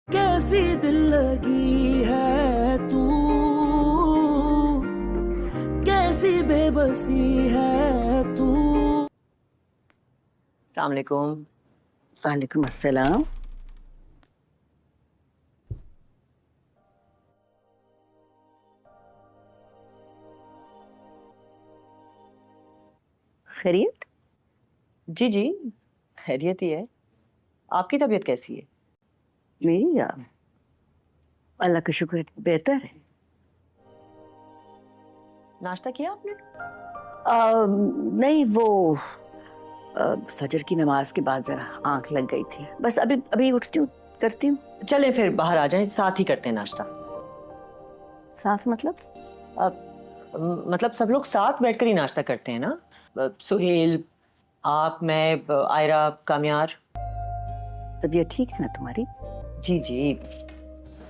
कैसी दिल लगी है तू, कैसी बेबसी है तू। अस्सलाम वालेकुम। वालेकुम अस्सलाम। खैरियत? जी जी, खैरियत ही है। आपकी तबीयत कैसी है? मेरी या अल्लाह का शुक्र बेहतर है। नाश्ता किया आपने? नहीं वो फजर की नमाज के बाद जरा आंख लग गई थी, बस अभी अभी उठती हूँ, करती हूँ। चलें फिर बाहर आ जाएं, साथ ही करते हैं नाश्ता। साथ मतलब? मतलब सब लोग साथ बैठकर ही नाश्ता करते हैं ना। सुहेल, आप, मैं, आयरा, कामयार। तबीयत ठीक है ना तुम्हारी? जी जी,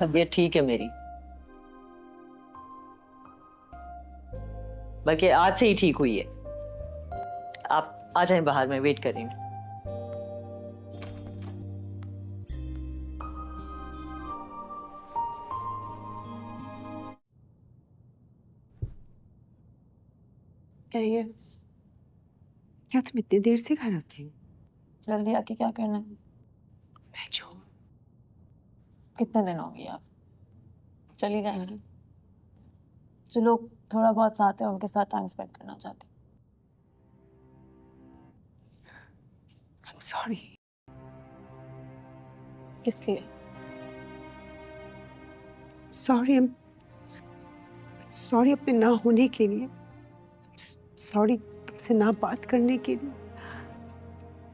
तबीयत ठीक है मेरी, बल्कि आज से ही ठीक हुई है। आप आ जाएं बाहर, मैं वेट कर रही हूँ। क्या ये क्या तुम इतनी देर से घर आती हो? जल्दी आके क्या करना है? मैं जो कितने दिन हो गए आप चली जाएंगी? जो लोग थोड़ा बहुत साथ हैं उनके साथ टाइम स्पेंड करना चाहती I'm sorry। किस लिए? सॉरी सॉरी अपने ना होने के लिए। सॉरी तुमसे ना बात करने के लिए,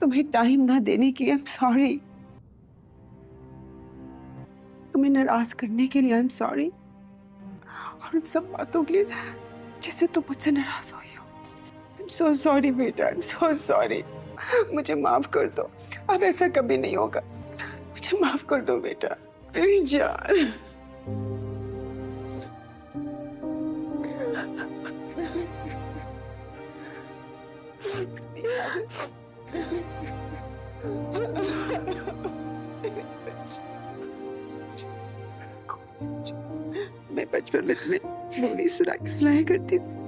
तुम्हें टाइम ना देने के लिए। I'm सॉरी तुम्हें नाराज करने के लिए। I'm सॉरी, और उन सब बातों के लिए जिससे तुम मुझसे नाराज हुई हो। I'm so sorry बेटा, I'm so sorry। मुझे माफ कर दो, अब ऐसा कभी नहीं होगा। मुझे माफ कर दो बेटा, मेरी जान। मैं बचपन में तुम्हें लोरी सुनाया करती थी।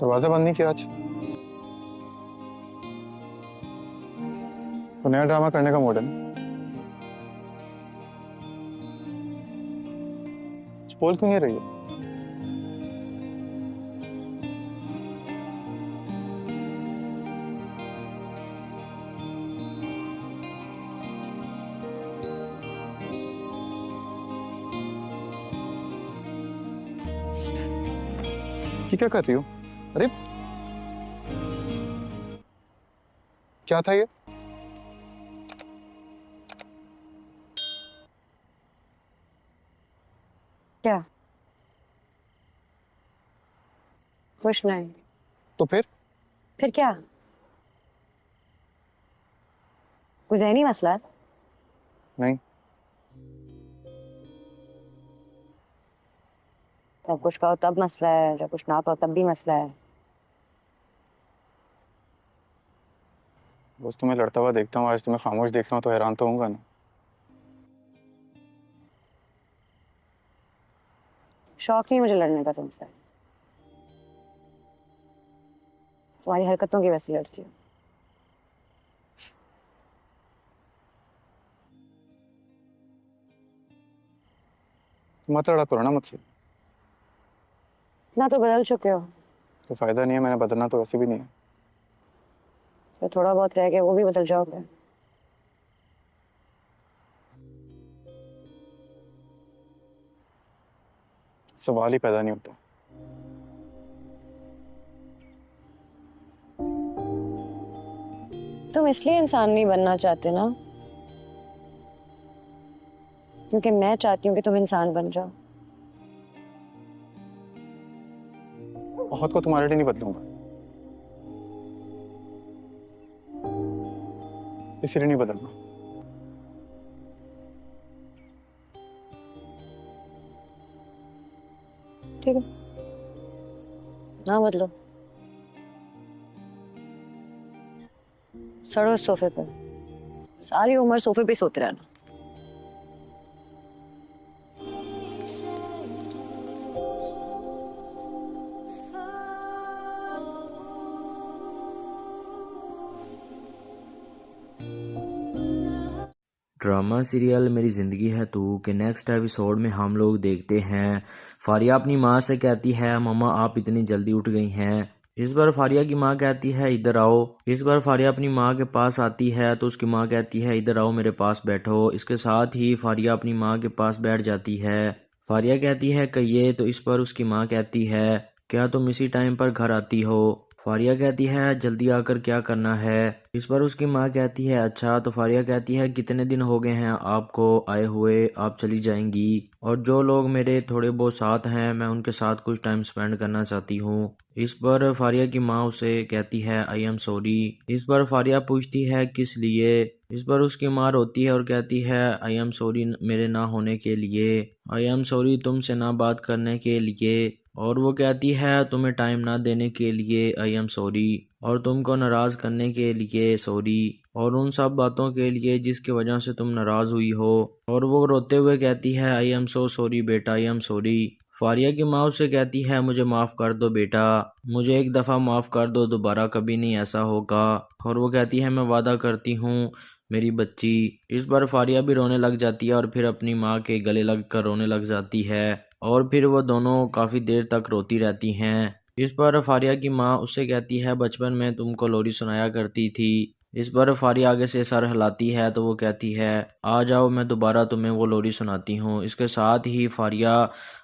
दरवाजा बंद नहीं किया आज? तो नया ड्रामा करने का मूड है ना? बोल क्यों नहीं रही हो? ये क्या कर रही हो? अरे क्या था ये? क्या? कुछ नहीं। तो फिर क्या? कोई ज़हनी मसला है? नहीं। जब कुछ कहो तब मसला है, जब कुछ ना कहो तब भी मसला है। बस तुम्हें लड़ता हुआ देखता हूँ, आज तुम्हें खामोश देख रहा हूँ तो हैरान तो होऊंगा ना। शौक नहीं मुझे लड़ने का तुमसे, तुम्हारी हरकतों की वजह से लड़ती हूँ। मत लड़ा करो ना मुझसे। इतना तो बदल चुके हो, तो फायदा नहीं है, मैंने बदलना तो वैसे भी नहीं है। तो थोड़ा बहुत रह गया वो भी बदल जाओगे। सवाल ही पैदा नहीं होता। तुम इसलिए इंसान नहीं बनना चाहते ना, क्योंकि मैं चाहती हूँ कि तुम इंसान बन जाओ। बहुत को तुम्हारे लिए नहीं बदलूंगा, इसीलिए नहीं बदलना। ठीक है, ना बदलो। सड़ो इस सोफे पे, सारी उम्र सोफे पे सोते रहना। ड्रामा सीरियल मेरी ज़िंदगी है तू के नेक्स्ट एपिसोड में हम लोग देखते हैं फारिया अपनी माँ से कहती है मम्मा आप इतनी जल्दी उठ गई हैं। इस बार फारिया की माँ कहती है इधर आओ। इस बार फारिया अपनी माँ के पास आती है तो उसकी माँ कहती है इधर आओ मेरे पास बैठो। इसके साथ ही फारिया अपनी माँ के पास बैठ जाती है। फारिया कहती है कहिए, तो इस पर उसकी माँ कहती है क्या तुम इसी टाइम पर घर आती हो। फारिया कहती है जल्दी आकर क्या करना है। इस पर उसकी माँ कहती है अच्छा। तो फारिया कहती है कितने दिन हो गए हैं आपको आए हुए, आप चली जाएंगी और जो लोग मेरे थोड़े बहुत साथ हैं मैं उनके साथ कुछ टाइम स्पेंड करना चाहती हूँ। इस पर फारिया की माँ उसे कहती है आई एम सॉरी। इस पर फारिया पूछती है किस लिए। इस पर उसकी माँ रोती है और कहती है आई एम सॉरी मेरे ना होने के लिए, आई एम सॉरी तुमसे ना बात करने के लिए, और वो कहती है तुम्हें टाइम ना देने के लिए आई एम सॉरी, और तुमको नाराज़ करने के लिए सॉरी, और उन सब बातों के लिए जिसकी वजह से तुम नाराज़ हुई हो। और वो रोते हुए कहती है आई एम सो सॉरी बेटा, आई एम सॉरी। फारिया की माँ उससे कहती है मुझे माफ़ कर दो बेटा, मुझे एक दफ़ा माफ़ कर दो, दोबारा कभी नहीं ऐसा होगा। और वो कहती है मैं वादा करती हूँ मेरी बच्ची। इस बार फारिया भी रोने लग जाती है और फिर अपनी माँ के गले लग कर रोने लग जाती है और फिर वो दोनों काफ़ी देर तक रोती रहती हैं। इस पर फारिया की माँ उससे कहती है बचपन में तुमको लोरी सुनाया करती थी। इस पर फारिया आगे से सर हिलाती है तो वो कहती है आ जाओ मैं दोबारा तुम्हें वो लोरी सुनाती हूँ। इसके साथ ही फारिया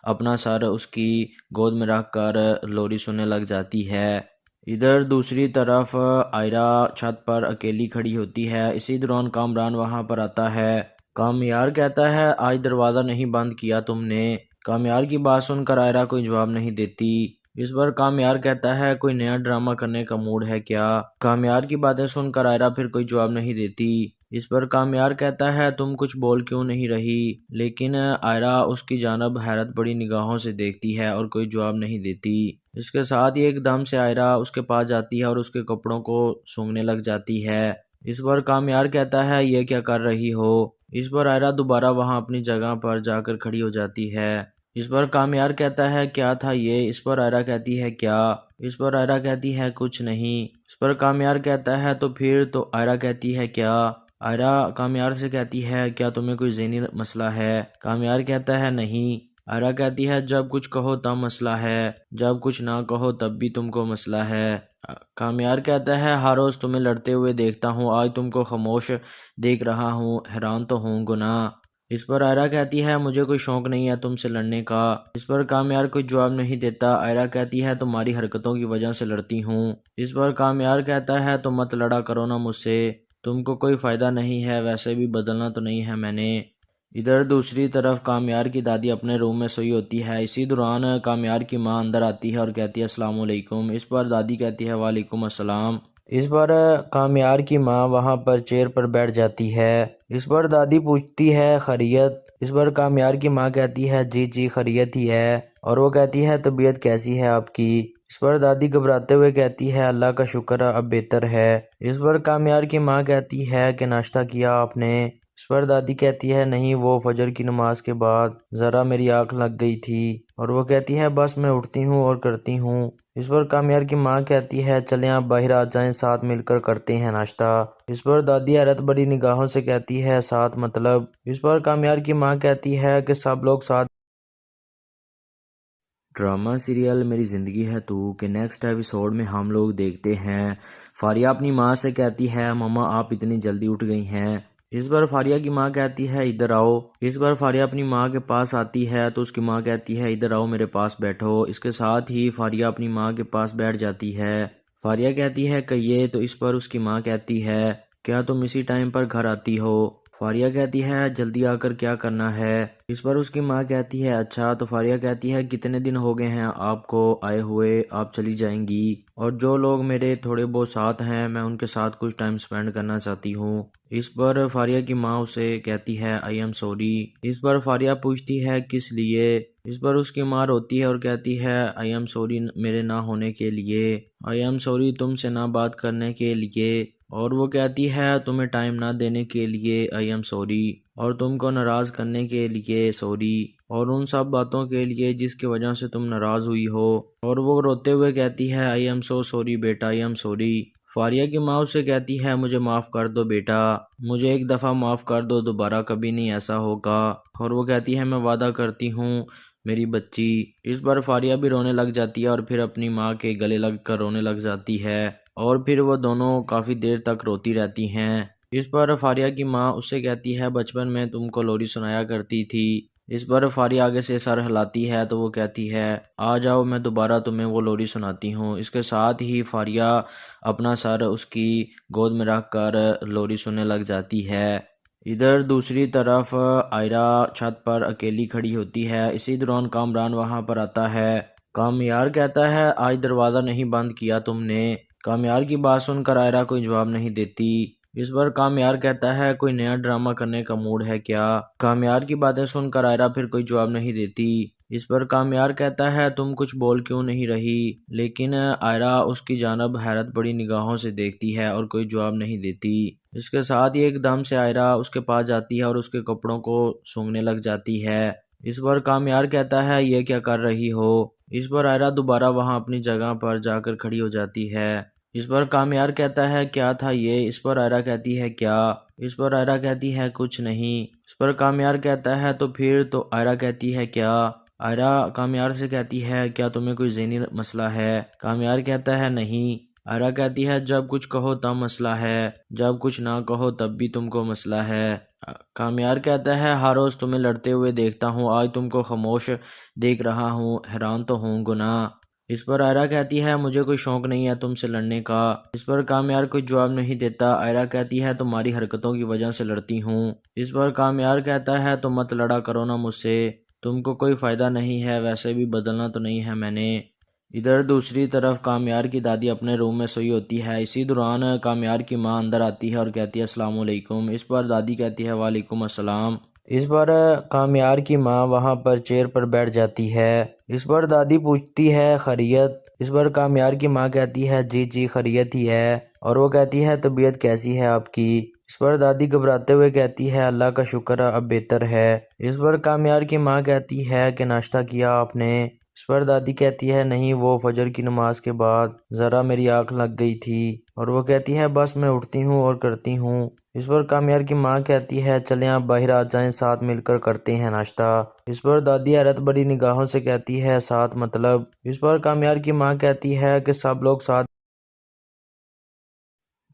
अपना सर उसकी गोद में रख कर लोरी सुनने लग जाती है। इधर दूसरी तरफ आयरा छत पर अकेली खड़ी होती है। इसी दौरान कामरान वहां पर आता है। कामयार कहता है आज दरवाज़ा नहीं बंद किया तुमने। कामयार की बात सुनकर आयरा कोई जवाब नहीं देती। इस बार कामयार कहता है कोई नया ड्रामा करने का मूड है क्या। कामयार की बातें सुनकर आयरा फिर कोई जवाब नहीं देती। इस पर कामयार कहता है तुम कुछ बोल क्यों नहीं रही, लेकिन आयरा उसकी जानब हैरत बड़ी निगाहों से देखती है और कोई जवाब नहीं देती। इसके साथ ही एकदम से आयरा उसके पास जाती है और उसके कपड़ों को सूंघने लग जाती है। इस पर कामयार कहता है ये क्या कर रही हो। इस पर आयरा दोबारा वहां अपनी जगह पर जाकर खड़ी हो जाती है। इस पर कामयार कहता है क्या था ये। इस पर आयरा कहती है क्या। इस पर आयरा कहती है कुछ नहीं। इस पर कामयार कहता है तो फिर। तो आयरा कहती है क्या। आयरा कामयार से कहती है क्या तुम्हें कोई ज़हनी मसला है। कामयार कहता है नहीं। आयरा कहती है जब कुछ कहो तब मसला है, जब कुछ ना कहो तब भी तुमको मसला है। कामयार कहता है हर रोज़ तुम्हें लड़ते हुए देखता हूँ, आज तुमको खामोश देख रहा हूँ, हैरान तो हूँ गुनाह। इस पर आयरा कहती है मुझे कोई शौक नहीं है तुमसे लड़ने का। इस पर कामयार कोई जवाब नहीं देता। आयरा कहती है तुम्हारी हरकतों की वजह से लड़ती हूँ। इस पर कामयार कहता है तुम मत लड़ा करो ना मुझसे, तुमको कोई फ़ायदा नहीं है, वैसे भी बदलना तो नहीं है मैंने। इधर दूसरी तरफ कामयार की दादी अपने रूम में सोई होती है। इसी दौरान कामयार की माँ अंदर आती है और कहती है अस्सलाम वालेकुम। इस पर दादी कहती है वालेकुम अस्सलाम। इस पर कामयार की माँ वहाँ पर चेयर पर बैठ जाती है। इस पर दादी पूछती है खैरियत। इस पर कामयार की माँ कहती है जी जी खैरियत ही है, और वो कहती है तबीयत कैसी है आपकी। इस पर दादी घबराते हुए कहती है अल्लाह का शुक्र अब बेहतर है। इस पर कामयार की माँ कहती है कि नाश्ता किया आपने। इस पर दादी कहती है नहीं, वो फजर की नमाज के बाद ज़रा मेरी आँख लग गई थी। और वो कहती है बस मैं उठती हूँ और करती हूँ। इस पर कामयार की माँ कहती है चलें आप बाहर आ जाएं, साथ मिलकर करते हैं नाश्ता। इस पर दादी हैरत बड़ी निगाहों से कहती है साथ मतलब। इस पर कामयार की माँ कहती है कि सब लोग साथ। ड्रामा सीरियल मेरी ज़िंदगी है तू के नेक्स्ट एपिसोड में हम लोग देखते हैं फारिया अपनी माँ से कहती है मम्मा आप इतनी जल्दी उठ गई हैं। इस बार फारिया की माँ कहती है इधर आओ। इस बार फारिया अपनी माँ के पास आती है तो उसकी माँ कहती है इधर आओ मेरे पास बैठो। इसके साथ ही फारिया अपनी माँ के पास बैठ जाती है। फारिया कहती है कहिए तो इस पर उसकी माँ कहती है क्या तुम इसी टाइम पर घर आती हो। फारिया कहती है जल्दी आकर क्या करना है। इस पर उसकी माँ कहती है अच्छा। तो फारिया कहती है कितने दिन हो गए हैं आपको आए हुए, आप चली जाएंगी और जो लोग मेरे थोड़े बहुत साथ हैं मैं उनके साथ कुछ टाइम स्पेंड करना चाहती हूँ। इस पर फारिया की माँ उसे कहती है आई एम सॉरी। इस पर फारिया पूछती है किस लिए। इस पर उसकी माँ रोती है और कहती है आई एम सॉरी मेरे ना होने के लिए, आई एम सॉरी तुमसे ना बात करने के लिए, और वो कहती है तुम्हें टाइम ना देने के लिए आई एम सॉरी, और तुमको नाराज़ करने के लिए सॉरी, और उन सब बातों के लिए जिसकी वजह से तुम नाराज़ हुई हो। और वो रोते हुए कहती है आई एम सो सॉरी बेटा, आई एम सॉरी। फारिया की माँ उससे कहती है मुझे माफ़ कर दो बेटा, मुझे एक दफ़ा माफ़ कर दो, दोबारा कभी नहीं ऐसा होगा। और वो कहती है मैं वादा करती हूँ मेरी बच्ची। इस बार फारिया भी रोने लग जाती है और फिर अपनी माँ के गले लग कर रोने लग जाती है और फिर वो दोनों काफ़ी देर तक रोती रहती हैं। इस पर फारिया की माँ उससे कहती है बचपन में तुमको लोरी सुनाया करती थी। इस पर फारिया आगे से सर हिलाती है तो वो कहती है आ जाओ मैं दोबारा तुम्हें वो लोरी सुनाती हूँ। इसके साथ ही फारिया अपना सर उसकी गोद में रख कर लोरी सुनने लग जाती है। इधर दूसरी तरफ आयरा छत पर अकेली खड़ी होती है। इसी दौरान कामरान वहां पर आता है। कामयार कहता है आज दरवाज़ा नहीं बंद किया तुमने। कामयार की बात सुनकर आयरा कोई जवाब नहीं देती। इस पर कामयार कहता है कोई नया ड्रामा करने का मूड है क्या। कामयार की बातें सुनकर आयरा फिर कोई जवाब नहीं देती। इस पर कामयार कहता है तुम कुछ बोल क्यों नहीं रही, लेकिन आयरा उसकी जानब हैरत बड़ी निगाहों से देखती है और कोई जवाब नहीं देती। इसके साथ ही एकदम से आयरा उसके पास जाती है और उसके कपड़ों को सूंघने लग जाती है। इस पर कामयार कहता है ये क्या कर रही हो। इस पर आयरा दोबारा वहां अपनी जगह पर जाकर खड़ी हो जाती है। इस पर कामयार कहता है क्या था ये। इस पर आयरा कहती है क्या। इस पर आयरा कहती है कुछ नहीं। इस पर कामयार कहता है तो फिर। तो आयरा कहती है क्या। आयरा कामयार से कहती है क्या तुम्हें कोई ज़हनी मसला है। कामयार कहता है नहीं। आयरा कहती है जब कुछ कहो तब मसला है, जब कुछ ना कहो तब भी तुमको मसला है। कामयार कहता है हर रोज़ तुम्हें लड़ते हुए देखता हूँ, आज तुमको खामोश देख रहा हूँ, हैरान तो हूँ गुनाह। इस पर आयरा कहती है मुझे कोई शौक नहीं है तुमसे लड़ने का। इस पर कामयार कोई जवाब नहीं देता। आयरा कहती है तुम्हारी हरकतों की वजह से लड़ती हूँ। इस पर कामयार कहता है तुम मत लड़ा करो ना मुझसे, तुमको कोई फ़ायदा नहीं है, वैसे भी बदलना तो नहीं है मैंने। इधर दूसरी तरफ कामयार की दादी अपने रूम में सोई होती है। इसी दौरान कामयार की माँ अंदर आती है और कहती है अस्सलाम वालेकुम। इस पर दादी कहती है वालेकुम अस्सलाम। इस पर कामयार की माँ वहाँ पर चेयर पर बैठ जाती है। इस पर दादी पूछती है खैरियत। इस पर कामयार की माँ कहती है जी जी खैरियत ही है, और वो कहती है तबीयत कैसी है आपकी। इस पर दादी घबराते हुए कहती है अल्लाह का शुक्र अब बेहतर है। इस पर कामयार की माँ कहती है कि नाश्ता किया आपने। इस पर दादी कहती है नहीं, वो फजर की नमाज के बाद ज़रा मेरी आँख लग गई थी। और वो कहती है बस मैं उठती हूँ और करती हूँ। इस पर कामयार की माँ कहती है चलें आप बाहर आ जाएं, साथ मिलकर करते हैं नाश्ता। इस पर दादी हैरत बड़ी निगाहों से कहती है साथ मतलब। इस पर कामयार की माँ कहती है कि सब लोग साथ।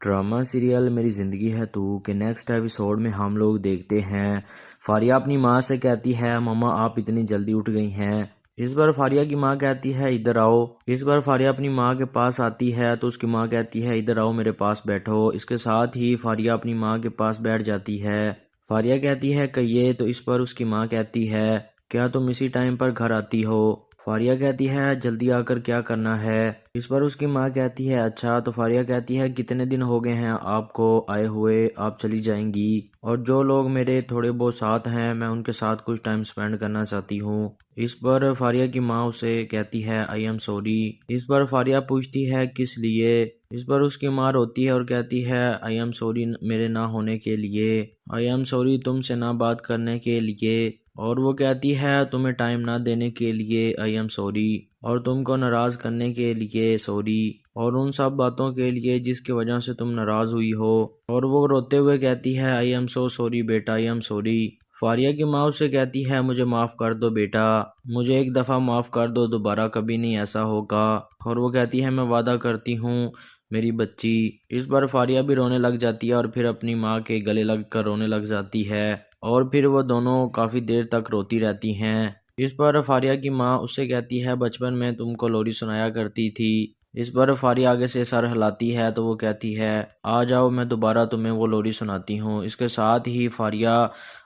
ड्रामा सीरियल मेरी ज़िंदगी है तू के नेक्स्ट एपिसोड में हम लोग देखते हैं फारिया अपनी माँ से कहती है मम्मा आप इतनी जल्दी उठ गई हैं। इस बार फारिया की माँ कहती है इधर आओ। इस बार फारिया अपनी माँ के पास आती है तो उसकी माँ कहती है इधर आओ मेरे पास बैठो। इसके साथ ही फारिया अपनी माँ के पास बैठ जाती है। फारिया कहती है कहिए तो इस पर उसकी माँ कहती है क्या तुम इसी टाइम पर घर आती हो। फारिया कहती है जल्दी आकर क्या करना है। इस पर उसकी माँ कहती है अच्छा। तो फारिया कहती है कितने दिन हो गए हैं आपको आए हुए, आप चली जाएंगी और जो लोग मेरे थोड़े बहुत साथ हैं मैं उनके साथ कुछ टाइम स्पेंड करना चाहती हूँ। इस पर फारिया की माँ उसे कहती है आई एम सॉरी। इस पर फारिया पूछती है किस लिए। इस पर उसकी माँ रोती है और कहती है आई एम सॉरी मेरे ना होने के लिए, आई एम सॉरी तुमसे ना बात करने के लिए, और वो कहती है तुम्हें टाइम ना देने के लिए आई एम सॉरी, और तुमको नाराज़ करने के लिए सॉरी, और उन सब बातों के लिए जिसकी वजह से तुम नाराज़ हुई हो। और वो रोते हुए कहती है आई एम सो सॉरी बेटा, आई एम सॉरी। फारिया की माँ उससे कहती है मुझे माफ़ कर दो बेटा, मुझे एक दफ़ा माफ़ कर दो, दोबारा कभी नहीं ऐसा होगा। और वो कहती है मैं वादा करती हूँ मेरी बच्ची। इस बार फारिया भी रोने लग जाती है और फिर अपनी माँ के गले लग कर रोने लग जाती है और फिर वो दोनों काफ़ी देर तक रोती रहती हैं। इस पर फारिया की माँ उससे कहती है बचपन में तुमको लोरी सुनाया करती थी। इस पर फारिया आगे से सर हिलाती है तो वो कहती है आ जाओ मैं दोबारा तुम्हें वो लोरी सुनाती हूँ। इसके साथ ही फारिया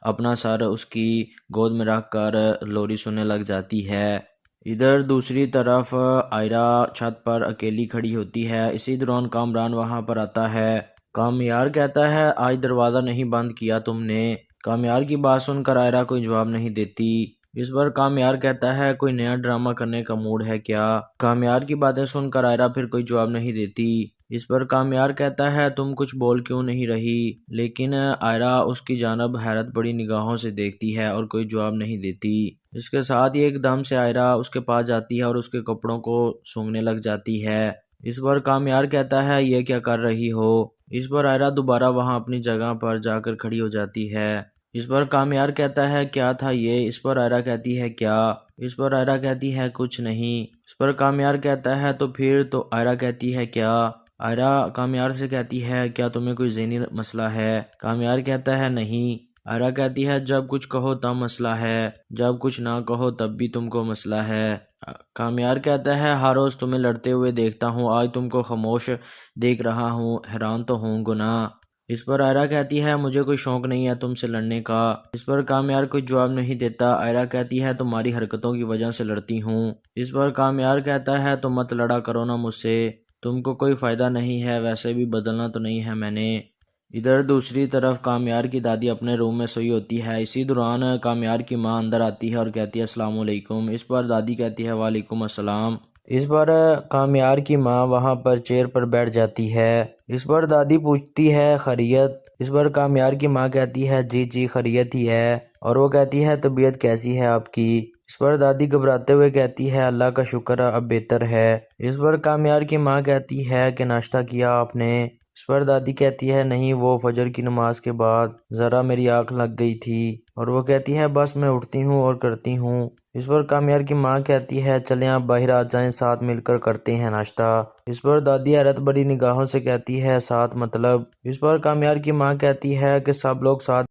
अपना सर उसकी गोद में रख कर लोरी सुनने लग जाती है। इधर दूसरी तरफ आयरा छत पर अकेली खड़ी होती है। इसी दौरान कामरान वहां पर आता है। कामयार कहता है आज दरवाज़ा नहीं बंद किया तुमने। कामयार की बात सुनकर आयरा कोई जवाब नहीं देती। इस पर कामयार कहता है कोई नया ड्रामा करने का मूड है क्या। कामयार की बातें सुनकर आयरा फिर कोई जवाब नहीं देती। इस पर कामयार कहता है तुम कुछ बोल क्यों नहीं रही, लेकिन आयरा उसकी जानब हैरत बड़ी निगाहों से देखती है और कोई जवाब नहीं देती। इसके साथ ही एकदम से आयरा उसके पास जाती है और उसके कपड़ों को सूंघने लग जाती है। इस पर कामयार कहता है ये क्या कर रही हो। इस पर आयरा दोबारा वहां अपनी जगह पर जाकर खड़ी हो जाती है। इस पर कामयार कहता है क्या था ये। इस पर आयरा कहती है क्या। इस पर आयरा कहती है कुछ नहीं। इस पर कामयार कहता है तो फिर, तो आयरा कहती है क्या। आयरा कामयार से कहती है क्या तुम्हें कोई ज़हनी मसला है। कामयार कहता है नहीं। आयरा कहती है जब कुछ कहो तब मसला है, जब कुछ ना कहो तब भी तुमको मसला है। कामयार कहता है हर रोज़ तुम्हें लड़ते हुए देखता हूँ, आज तुमको खामोश देख रहा हूँ, हैरान तो हूँ गुनाह। इस पर आयरा कहती है मुझे कोई शौक नहीं है तुमसे लड़ने का। इस पर कामयार कोई जवाब नहीं देता। आयरा कहती है तुम्हारी हरकतों की वजह से लड़ती हूँ। इस पर कामयार कहता है तुम मत लड़ा करो ना मुझसे, तुमको कोई फ़ायदा नहीं है, वैसे भी बदलना तो नहीं है मैंने। इधर दूसरी तरफ कामयार की दादी अपने रूम में सोई होती है। इसी दौरान कामयार की माँ अंदर आती है और कहती है अस्सलाम वालेकुम। इस पर दादी कहती है वालेकुम अस्सलाम। इस पर कामयार की माँ वहाँ पर चेयर पर बैठ जाती है। इस पर दादी पूछती है खैरियत। इस पर कामयार की माँ कहती है जी जी खैरियत ही है। और वो कहती है तबीयत कैसी है आपकी। इस पर दादी घबराते हुए कहती है अल्लाह का शुक्र अब बेहतर है। इस पर कामयार की माँ कहती है कि नाश्ता किया आपने। इस पर दादी कहती है नहीं, वो फजर की नमाज के बाद ज़रा मेरी आँख लग गई थी। और वो कहती है बस मैं उठती हूँ और करती हूँ। इस पर कामयार की माँ कहती है चलें आप बाहर आ जाएं, साथ मिलकर करते हैं नाश्ता। इस पर दादी हैरत बड़ी निगाहों से कहती है साथ मतलब। इस पर कामयार की माँ कहती है कि सब लोग साथ।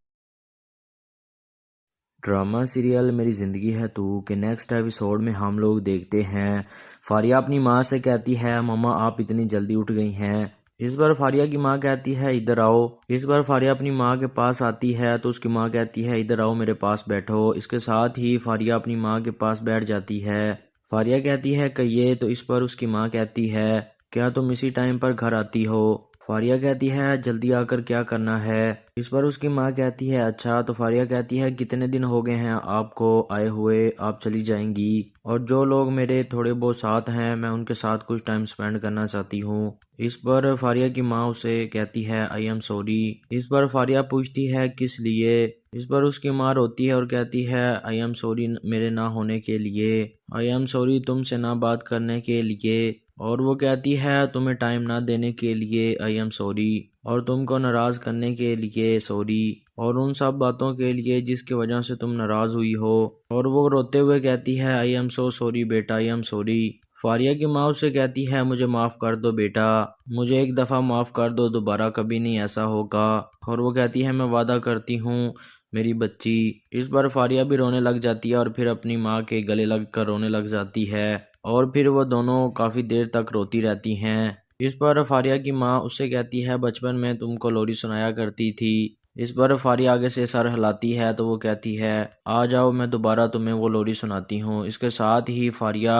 ड्रामा सीरियल मेरी ज़िंदगी है तू के नेक्स्ट एपिसोड में हम लोग देखते हैं फारिया अपनी माँ से कहती है मम्मा आप इतनी जल्दी उठ गई हैं। इस बार फारिया की माँ कहती है इधर आओ। इस बार फारिया अपनी माँ के पास आती है तो उसकी माँ कहती है इधर आओ मेरे पास बैठो। इसके साथ ही फारिया अपनी माँ के पास बैठ जाती है। फारिया कहती है कहिए, तो इस पर उसकी माँ कहती है क्या तुम इसी टाइम पर घर आती हो। फारिया कहती है जल्दी आकर क्या करना है। इस पर उसकी माँ कहती है अच्छा। तो फारिया कहती है कितने दिन हो गए हैं आपको आए हुए, आप चली जाएंगी, और जो लोग मेरे थोड़े बहुत साथ हैं मैं उनके साथ कुछ टाइम स्पेंड करना चाहती हूँ। इस पर फारिया की माँ उसे कहती है आई एम सॉरी। इस पर फारिया पूछती है किस लिए। इस पर उसकी माँ रोती है और कहती है आई एम सॉरी मेरे ना होने के लिए, आई एम सॉरी तुमसे ना बात करने के लिए, और वो कहती है तुम्हें टाइम ना देने के लिए आई एम सॉरी, और तुमको नाराज़ करने के लिए सॉरी, और उन सब बातों के लिए जिसकी वजह से तुम नाराज़ हुई हो। और वो रोते हुए कहती है आई एम सो सॉरी बेटा, आई एम सॉरी। फारिया की माँ उससे कहती है मुझे माफ़ कर दो बेटा, मुझे एक दफ़ा माफ़ कर दो, दोबारा कभी नहीं ऐसा होगा। और वो कहती है मैं वादा करती हूँ मेरी बच्ची। इस बार फारिया भी रोने लग जाती है और फिर अपनी माँ के गले लग कर रोने लग जाती है और फिर वो दोनों काफ़ी देर तक रोती रहती हैं। इस पर फारिया की माँ उससे कहती है बचपन में तुमको लोरी सुनाया करती थी। इस पर फारिया आगे से सर हिलाती है तो वो कहती है आ जाओ मैं दोबारा तुम्हें वो लोरी सुनाती हूँ। इसके साथ ही फारिया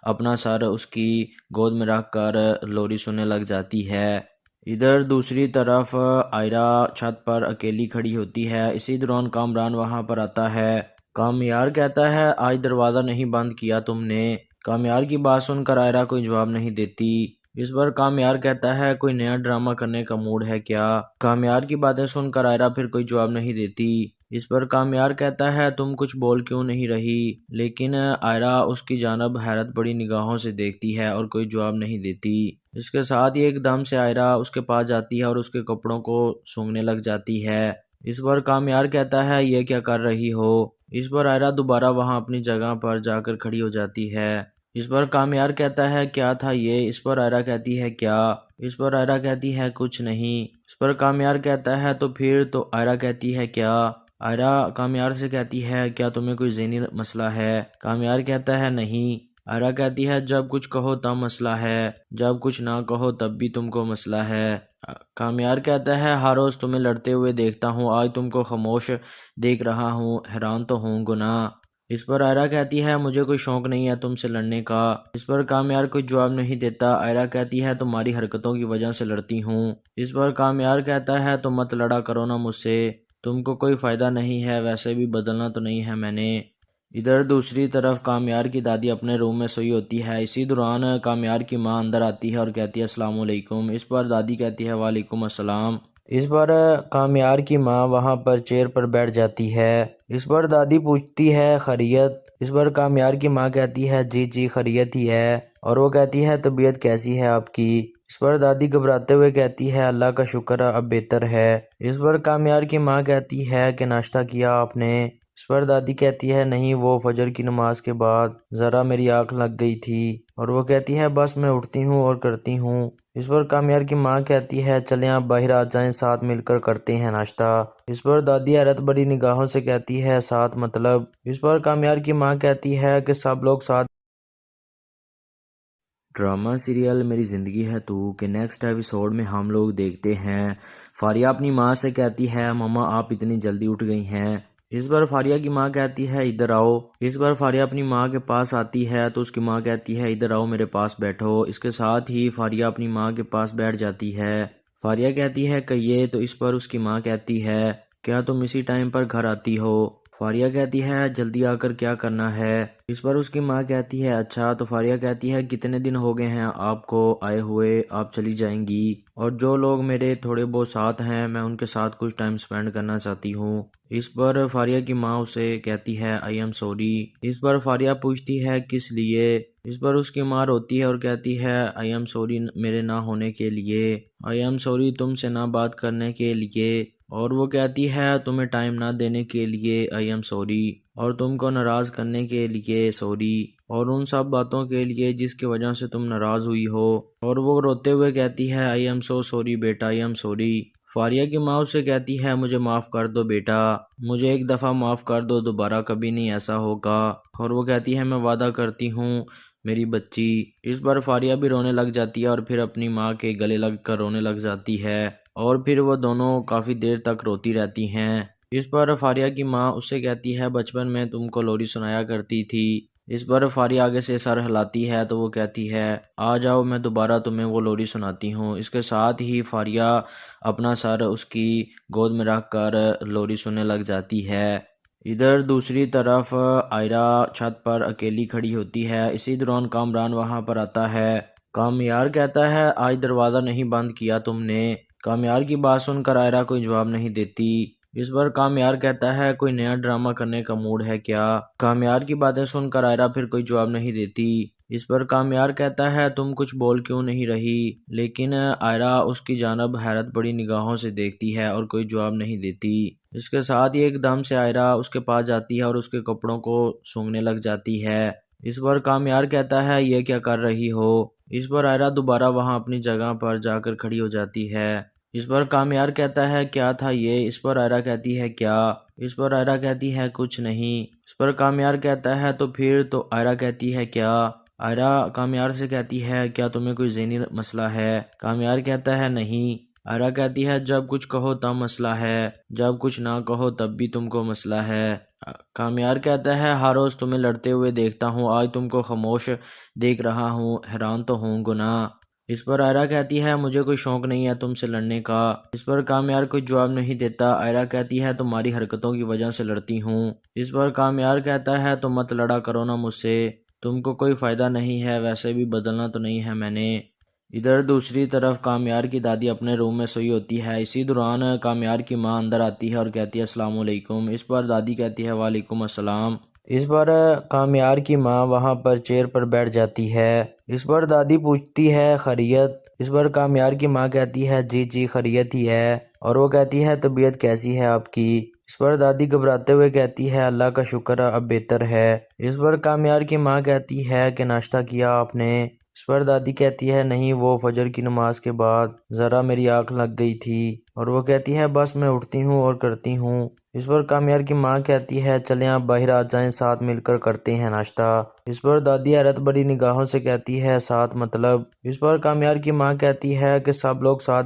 अपना सर उसकी गोद में रख कर लोरी सुनने लग जाती है। इधर दूसरी तरफ आयरा छत पर अकेली खड़ी होती है। इसी दौरान कामरान वहां पर आता है। कामयार कहता है आज दरवाज़ा नहीं बंद किया तुमने। कामयार की बात सुनकर आयरा कोई जवाब नहीं देती। इस पर कामयार कहता है कोई नया ड्रामा करने का मूड है क्या। कामयार की बातें सुनकर आयरा फिर कोई जवाब नहीं देती। इस पर कामयार कहता है तुम कुछ बोल क्यों नहीं रही, लेकिन आयरा उसकी जानब हैरत बड़ी निगाहों से देखती है और कोई जवाब नहीं देती। इसके साथ ही एकदम से आयरा उसके पास जाती है और उसके कपड़ों को सूंघने लग जाती है। इस पर कामयार कहता है ये क्या कर रही हो। इस पर आयरा दोबारा वहां अपनी जगह पर जाकर खड़ी हो जाती है। इस पर कामयार कहता है क्या था ये। इस पर आयरा कहती है क्या। इस पर आयरा कहती है कुछ नहीं। इस पर कामयार कहता है तो फिर, तो आयरा कहती है क्या। आयरा कामयार से कहती है क्या तुम्हें कोई ज़हनी मसला है। कामयार कहता है नहीं। आयरा कहती है जब कुछ कहो तब मसला है, जब कुछ ना कहो तब भी तुमको मसला है। कामयार कहता है हर रोज़ तुम्हें लड़ते हुए देखता हूँ, आज तुमको खामोश देख रहा हूँ, हैरान तो हूँ गुनाह। इस पर आयरा कहती है मुझे कोई शौक नहीं है तुमसे लड़ने का। इस पर कामयार कोई जवाब नहीं देता। आयरा कहती है तुम्हारी हरकतों की वजह से लड़ती हूँ। इस पर कामयार कहता है तुम मत लड़ा करो ना मुझसे, तुमको कोई फ़ायदा नहीं है, वैसे भी बदलना तो नहीं है मैंने। इधर दूसरी तरफ कामयार की दादी अपने रूम में सोई होती है। इसी दौरान कामयार की माँ अंदर आती है और कहती है अस्सलाम वालेकुम। इस पर दादी कहती है वालेकुम अस्सलाम। इस पर कामयार की माँ वहाँ पर चेयर पर बैठ जाती है। इस पर दादी पूछती है खैरियत। इस पर कामयार की माँ कहती है जी जी खैरियत ही है। और वो कहती है तबीयत कैसी है आपकी। इस पर दादी घबराते हुए कहती है अल्लाह का शुक्र अब बेहतर है। इस पर कामयार की माँ कहती है कि नाश्ता किया आपने। इस पर दादी कहती है नहीं, वो फजर की नमाज के बाद ज़रा मेरी आँख लग गई थी। और वो कहती है बस मैं उठती हूँ और करती हूँ। इस पर कामयार की माँ कहती है चलें आप बाहर आ जाएं, साथ मिलकर करते हैं नाश्ता। इस पर दादी हैरत बड़ी निगाहों से कहती है साथ मतलब। इस पर कामयार की माँ कहती है कि सब लोग साथ। ड्रामा सीरियल मेरी ज़िंदगी है तू के नेक्स्ट एपिसोड में हम लोग देखते हैं फारिया अपनी माँ से कहती है मम्मा आप इतनी जल्दी उठ गई हैं। इस बार फारिया की माँ कहती है इधर आओ। इस बार फारिया अपनी माँ के पास आती है तो उसकी माँ कहती है इधर आओ मेरे पास बैठो। इसके साथ ही फारिया अपनी माँ के पास बैठ जाती है। फारिया कहती है कहिए, तो इस पर उसकी माँ कहती है क्या तुम इसी टाइम पर घर आती हो। फारिया कहती है जल्दी आकर क्या करना है। इस पर उसकी माँ कहती है अच्छा। तो फारिया कहती है कितने दिन हो गए हैं आपको आए हुए, आप चली जाएंगी, और जो लोग मेरे थोड़े बहुत साथ हैं मैं उनके साथ कुछ टाइम स्पेंड करना चाहती हूँ। इस पर फारिया की माँ उसे कहती है आई एम सॉरी। इस पर फारिया पूछती है किस लिए। इस पर उसकी माँ रोती है और कहती है आई एम सॉरी मेरे ना होने के लिए, आई एम सॉरी तुमसे ना बात करने के लिए, और वो कहती है तुम्हें टाइम ना देने के लिए आई एम सॉरी, और तुमको नाराज़ करने के लिए सॉरी, और उन सब बातों के लिए जिसकी वजह से तुम नाराज़ हुई हो। और वो रोते हुए कहती है आई एम सो सॉरी बेटा, आई एम सॉरी। फारिया की माँ उसे कहती है मुझे माफ़ कर दो बेटा, मुझे एक दफ़ा माफ़ कर दो, दोबारा कभी नहीं ऐसा होगा। और वो कहती है मैं वादा करती हूँ मेरी बच्ची। इस बार फारिया भी रोने लग जाती है और फिर अपनी माँ के गले लग कर रोने लग जाती है, और फिर वो दोनों काफ़ी देर तक रोती रहती हैं। इस पर फारिया की माँ उससे कहती है बचपन में तुमको लोरी सुनाया करती थी। इस पर फारिया आगे से सर हिलाती है तो वो कहती है आ जाओ मैं दोबारा तुम्हें वो लोरी सुनाती हूँ। इसके साथ ही फारिया अपना सर उसकी गोद में रख कर लोरी सुनने लग जाती है। इधर दूसरी तरफ आयरा छत पर अकेली खड़ी होती है। इसी दौरान कामरान वहां पर आता है। कामयार कहता है आज दरवाज़ा नहीं बंद किया तुमने। कामयार की बात सुनकर आयरा कोई जवाब नहीं देती। इस बार कामयार कहता है कोई नया ड्रामा करने का मूड है क्या। कामयार की बातें सुनकर आयरा फिर कोई जवाब नहीं देती। इस पर कामयार कहता है तुम कुछ बोल क्यों नहीं रही, लेकिन आयरा उसकी जानब हैरत बड़ी निगाहों से देखती है और कोई जवाब नहीं देती। इसके साथ ही एकदम से आयरा उसके पास जाती है और उसके कपड़ों को सूंघने लग जाती है। इस पर कामयार कहता है ये क्या कर रही हो। इस पर आयरा दोबारा वहां अपनी जगह पर जाकर खड़ी हो जाती है। इस पर कामयार कहता है क्या था ये। इस पर आयरा कहती है क्या। इस पर आयरा कहती है कुछ नहीं। इस पर कामयार कहता है तो फिर, तो आयरा कहती है क्या। आयरा कामयार से कहती है क्या तुम्हें कोई ज़हनी मसला है। कामयार कहता है नहीं। आयरा कहती है जब कुछ कहो तब मसला है, जब कुछ ना कहो तब भी तुमको मसला है। कामयार कहता है हर रोज़ तुम्हें लड़ते हुए देखता हूँ, आज तुमको खामोश देख रहा हूँ, हैरान तो हूँ गुनाह। इस पर आयरा कहती है मुझे कोई शौक नहीं है तुमसे लड़ने का। इस पर कामयार कोई जवाब नहीं देता। आयरा कहती है तुम्हारी हरकतों की वजह से लड़ती हूँ। इस पर कामयार कहता है तुम मत लड़ा करो ना मुझसे, तुमको कोई फ़ायदा नहीं है, वैसे भी बदलना तो नहीं है मैंने। इधर दूसरी तरफ कामयार की दादी अपने रूम में सोई होती है। इसी दौरान कामयार की माँ अंदर आती है और कहती है अस्सलाम वालेकुम। इस पर दादी कहती है वालेकुम अस्सलाम। इस पर कामयार की माँ वहाँ पर चेयर पर बैठ जाती है। इस पर दादी पूछती है खैरियत। इस पर कामयार की माँ कहती है जी जी खैरियत ही है। और वो कहती है तबीयत कैसी है आपकी। इस पर दादी घबराते हुए कहती है अल्लाह का शुक्र अब बेहतर है। इस पर कामयार की माँ कहती है कि नाश्ता किया आपने। इस पर दादी कहती है नहीं, वो फजर की नमाज के बाद ज़रा मेरी आँख लग गई थी। और वो कहती है बस मैं उठती हूँ और करती हूँ। इस पर कामयार की माँ कहती है चलें आप बाहर आ जाएं, साथ मिलकर करते हैं नाश्ता। इस पर दादी हैरत बड़ी निगाहों से कहती है साथ मतलब। इस पर कामयार की माँ कहती है कि सब लोग साथ।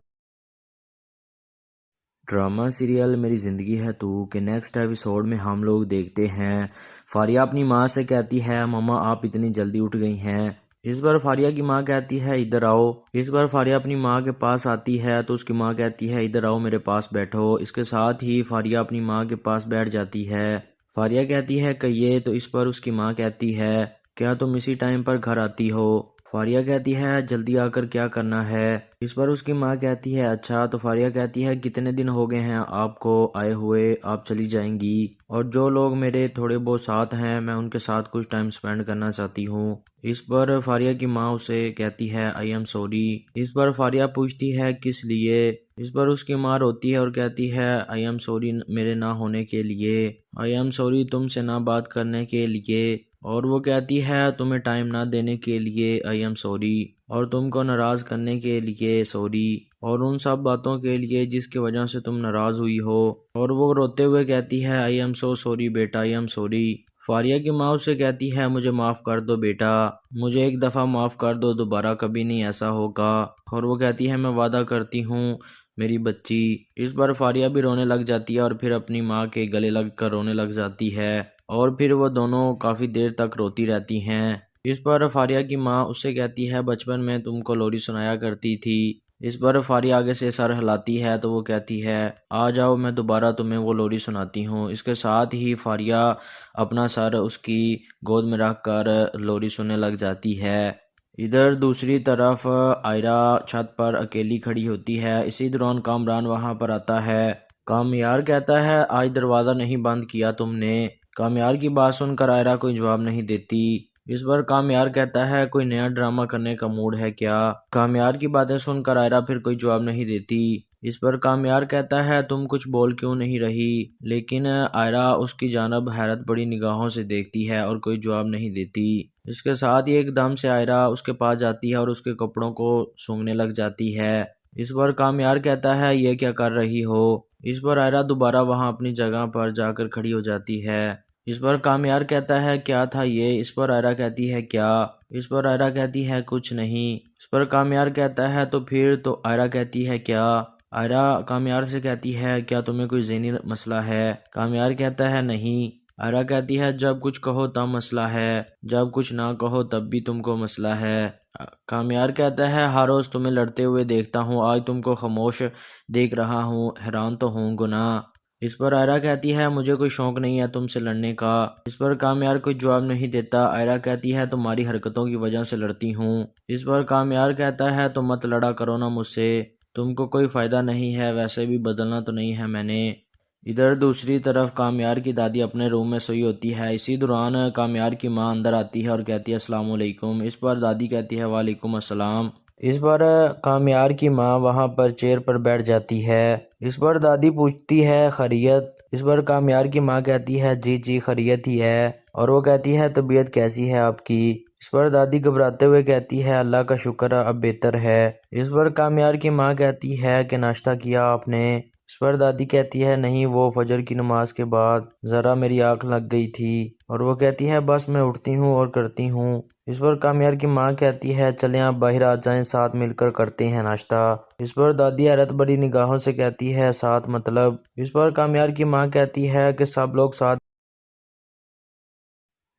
ड्रामा सीरियल मेरी ज़िंदगी है तू के नेक्स्ट एपिसोड में हम लोग देखते हैं फारिया अपनी माँ से कहती है मम्मा आप इतनी जल्दी उठ गई हैं। इस बार फारिया की माँ कहती है इधर आओ। इस बार फारिया अपनी माँ के पास आती है तो उसकी माँ कहती है इधर आओ मेरे पास बैठो। इसके साथ ही फारिया अपनी माँ के पास बैठ जाती है। फारिया कहती है कहिए, तो इस पर उसकी माँ कहती है क्या तुम इसी टाइम पर घर आती हो। फारिया कहती है जल्दी आकर क्या करना है। इस पर उसकी माँ कहती है अच्छा। तो फारिया कहती है कितने दिन हो गए हैं आपको आए हुए, आप चली जाएंगी, और जो लोग मेरे थोड़े बहुत साथ हैं मैं उनके साथ कुछ टाइम स्पेंड करना चाहती हूँ। इस पर फारिया की माँ उसे कहती है आई एम सॉरी। इस पर फारिया पूछती है किस लिए। इस पर उसकी माँ रोती है और कहती है आई एम सॉरी मेरे ना होने के लिए, आई एम सॉरी तुमसे ना बात करने के लिए, और वो कहती है तुम्हें टाइम ना देने के लिए आई एम सॉरी, और तुमको नाराज़ करने के लिए सॉरी, और उन सब बातों के लिए जिसकी वजह से तुम नाराज़ हुई हो। और वो रोते हुए कहती है आई एम सो सॉरी बेटा, आई एम सॉरी। फारिया की माँ उससे कहती है मुझे माफ़ कर दो बेटा, मुझे एक दफ़ा माफ़ कर दो, दोबारा कभी नहीं ऐसा होगा। और वो कहती है मैं वादा करती हूँ मेरी बच्ची। इस बार फारिया भी रोने लग जाती है और फिर अपनी माँ के गले लग कर रोने लग जाती है, और फिर वो दोनों काफ़ी देर तक रोती रहती हैं। इस पर फारिया की माँ उससे कहती है बचपन में तुमको लोरी सुनाया करती थी। इस पर फारिया आगे से सर हिलाती है तो वो कहती है आ जाओ मैं दोबारा तुम्हें वो लोरी सुनाती हूँ। इसके साथ ही फारिया अपना सर उसकी गोद में रख कर लोरी सुनने लग जाती है। इधर दूसरी तरफ आयरा छत पर अकेली खड़ी होती है। इसी दौरान कामरान वहां पर आता है। कामयार कहता है आज दरवाज़ा नहीं बंद किया तुमने। कामयार की बात सुनकर आयरा कोई जवाब नहीं देती। इस बार कामयार कहता है कोई नया ड्रामा करने का मूड है क्या। कामयार की बातें सुनकर आयरा फिर कोई जवाब नहीं देती। इस पर कामयार कहता है तुम कुछ बोल क्यों नहीं रही, लेकिन आयरा उसकी जानब हैरत बड़ी निगाहों से देखती है और कोई जवाब नहीं देती। इसके साथ ही एकदम से आयरा उसके पास जाती है और उसके कपड़ों को सूंघने लग जाती है। इस पर कामयार कहता है ये क्या कर रही हो। इस पर आयरा दोबारा वहां अपनी जगह पर जाकर खड़ी हो जाती है। इस पर कामयार कहता है क्या था ये। इस पर आयरा कहती है क्या। इस पर आयरा कहती है कुछ नहीं। इस पर कामयार कहता है तो फिर। तो आयरा कहती है क्या। आयरा कामयार से कहती है क्या तुम्हें कोई ज़हनी मसला है। कामयार कहता है नहीं। आयरा कहती है जब कुछ कहो तब मसला है, जब कुछ ना कहो तब भी तुमको मसला है। कामयार कहता है हर रोज़ तुम्हें लड़ते हुए देखता हूँ, आज तुमको खामोश देख रहा हूँ, हैरान तो हूँ गुनाह। इस पर आयरा कहती है मुझे कोई शौक नहीं है तुमसे लड़ने का। इस पर कामयार कोई जवाब नहीं देता। आयरा कहती है तुम्हारी हरकतों की वजह से लड़ती हूँ। इस पर कामयार कहता है तो मत लड़ा करो ना मुझसे, तुमको कोई फ़ायदा नहीं है, वैसे भी बदलना तो नहीं है मैंने। इधर दूसरी तरफ कामयार की दादी अपने रूम में सोई होती है। इसी दौरान कामयार की माँ अंदर आती है और कहती है अस्सलाम वालेकुम। इस पर दादी कहती है वालेकुम अस्सलाम। इस पर कामयार की माँ वहाँ पर चेयर पर बैठ जाती है। इस पर दादी पूछती है खैरियत। इस पर कामयार की माँ कहती है जी जी खैरियत ही है, और वो कहती है तबीयत कैसी है आपकी। इस पर दादी घबराते हुए कहती है अल्लाह का शुक्र अब बेहतर है। इस पर कामयार की माँ कहती है कि नाश्ता किया आपने। इस पर दादी कहती है नहीं, वो फजर की नमाज के बाद ज़रा मेरी आँख लग गई थी। और वो कहती है बस मैं उठती हूँ और करती हूँ। इस पर कामयार की माँ कहती है चलें आप बाहर आ जाएं, साथ मिलकर करते हैं नाश्ता। इस पर दादी हैरत बड़ी निगाहों से कहती है साथ मतलब। इस पर कामयार की माँ कहती है कि सब लोग साथ।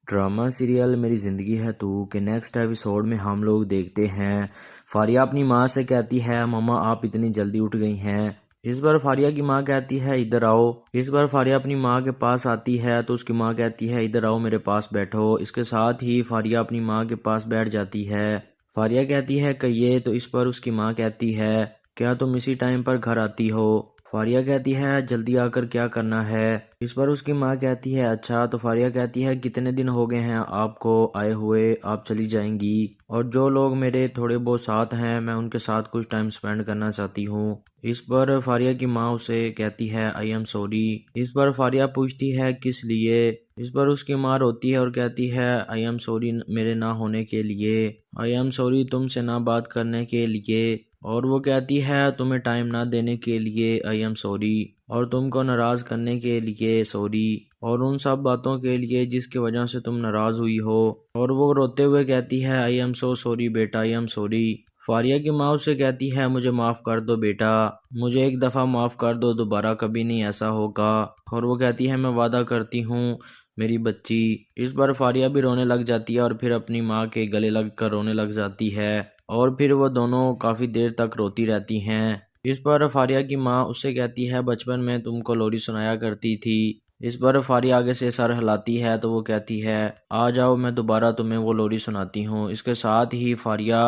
ड्रामा सीरियल मेरी ज़िंदगी है तू के नेक्स्ट एपिसोड में हम लोग देखते हैं फारिया अपनी माँ से कहती है मम्मा आप इतनी जल्दी उठ गई हैं। इस बार फारिया की माँ कहती है इधर आओ। इस बार फारिया अपनी माँ के पास आती है तो उसकी माँ कहती है इधर आओ मेरे पास बैठो। इसके साथ ही फारिया अपनी माँ के पास बैठ जाती है। फारिया कहती है कहिए, तो इस पर उसकी माँ कहती है क्या तुम इसी टाइम पर घर आती हो। फारिया कहती है जल्दी आकर क्या करना है। इस पर उसकी माँ कहती है अच्छा। तो फारिया कहती है कितने दिन हो गए हैं आपको आए हुए, आप चली जाएंगी, और जो लोग मेरे थोड़े बहुत साथ हैं मैं उनके साथ कुछ टाइम स्पेंड करना चाहती हूँ। इस पर फारिया की माँ उसे कहती है आई एम सॉरी। इस पर फारिया पूछती है किस लिए। इस पर उसकी माँ रोती है और कहती है आई एम सॉरी मेरे ना होने के लिए, आई एम सॉरी तुमसे ना बात करने के लिए, और वो कहती है तुम्हें टाइम ना देने के लिए आई एम सॉरी, और तुमको नाराज़ करने के लिए सॉरी, और उन सब बातों के लिए जिसकी वजह से तुम नाराज़ हुई हो। और वो रोते हुए कहती है आई एम सो सॉरी बेटा, आई एम सॉरी। फारिया की माँ उससे कहती है मुझे माफ़ कर दो बेटा, मुझे एक दफ़ा माफ़ कर दो, दोबारा कभी नहीं ऐसा होगा। और वो कहती है मैं वादा करती हूँ मेरी बच्ची। इस बार फारिया भी रोने लग जाती है और फिर अपनी माँ के गले लग कर रोने लग जाती है, और फिर वो दोनों काफ़ी देर तक रोती रहती हैं। इस पर फारिया की माँ उससे कहती है बचपन में तुमको लोरी सुनाया करती थी। इस पर फारिया आगे से सर हिलाती है तो वो कहती है आ जाओ मैं दोबारा तुम्हें वो लोरी सुनाती हूँ। इसके साथ ही फारिया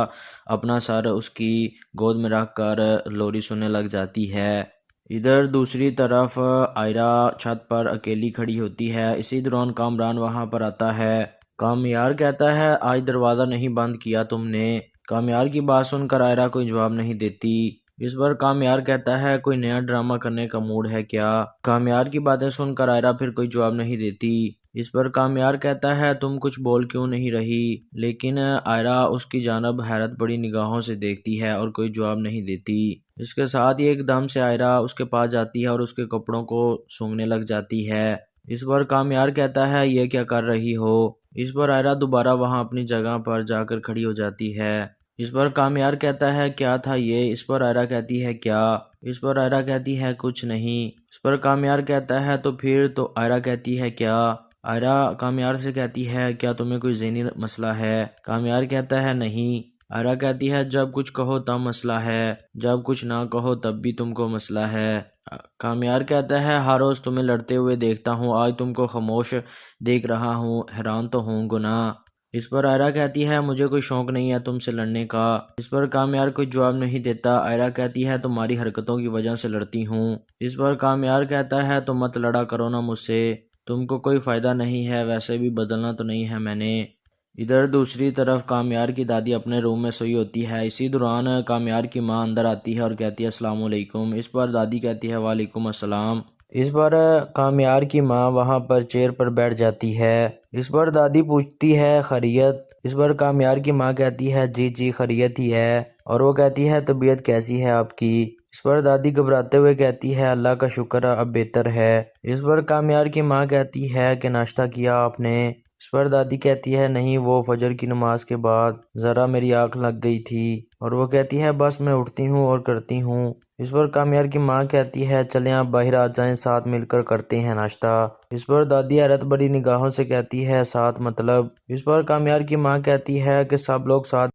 अपना सर उसकी गोद में रख कर लोरी सुनने लग जाती है। इधर दूसरी तरफ आयरा छत पर अकेली खड़ी होती है। इसी दौरान कामरान वहां पर आता है। कामयार कहता है आज दरवाज़ा नहीं बंद किया तुमने। कामयार की बात सुनकर आयरा कोई जवाब नहीं देती। इस पर कामयार कहता है कोई नया ड्रामा करने का मूड है क्या। कामयार की बातें सुनकर आयरा फिर कोई जवाब नहीं देती। इस पर कामयार कहता है तुम कुछ बोल क्यों नहीं रही, लेकिन आयरा उसकी जानब हैरत बड़ी निगाहों से देखती है और कोई जवाब नहीं देती। इसके साथ ही एकदम से आयरा उसके पास जाती है और उसके कपड़ों को सूंघने लग जाती है। इस पर कामयार कहता है ये क्या कर रही हो। इस पर आयरा दोबारा वहां अपनी जगह पर जाकर खड़ी हो जाती है। इस पर कामयार कहता है क्या था ये। इस पर आयरा कहती है क्या। इस पर आयरा कहती है कुछ नहीं। इस पर कामयार कहता है तो फिर। तो आयरा कहती है क्या। आयरा कामयार से कहती है क्या तुम्हें कोई ज़हनी मसला है। कामयार कहता है नहीं। आयरा कहती है जब कुछ कहो तब मसला है, जब कुछ ना कहो तब भी तुमको मसला है। कामयार कहता है हर रोज़ तुम्हें लड़ते हुए देखता हूँ, आज तुमको खामोश देख रहा हूँ, हैरान तो हूँ गुनाह। इस पर आयरा कहती है मुझे कोई शौक नहीं है तुमसे लड़ने का। इस पर कामयार कोई जवाब नहीं देता। आयरा कहती है तुम्हारी हरकतों की वजह से लड़ती हूँ। इस पर कामयार कहता है तुम मत लड़ा करो ना मुझसे, तुमको कोई फ़ायदा नहीं है, वैसे भी बदलना तो नहीं है मैंने। इधर दूसरी तरफ कामयार की दादी अपने रूम में सोई होती है। इसी दौरान कामयार की माँ अंदर आती है और कहती है अस्सलाम वालेकुम। इस पर दादी कहती है वालेकुम अस्सलाम। इस पर कामयार की माँ वहाँ पर चेयर पर बैठ जाती है। इस पर दादी पूछती है खैरियत। इस पर कामयार की माँ कहती है जी जी खैरियत ही है, और वो कहती है तबीयत कैसी है आपकी। इस पर दादी घबराते हुए कहती है अल्लाह का शुक्र अब बेहतर है। इस पर कामयार की माँ कहती है कि नाश्ता किया आपने। इस पर दादी कहती है नहीं, वो फजर की नमाज के बाद ज़रा मेरी आँख लग गई थी, और वो कहती है बस मैं उठती हूँ और करती हूँ। इस पर कामयार की माँ कहती है चलें आप बाहर आ जाएं, साथ मिलकर करते हैं नाश्ता। इस पर दादी हैरत बड़ी निगाहों से कहती है साथ मतलब। इस पर कामयार की माँ कहती है कि सब लोग साथ।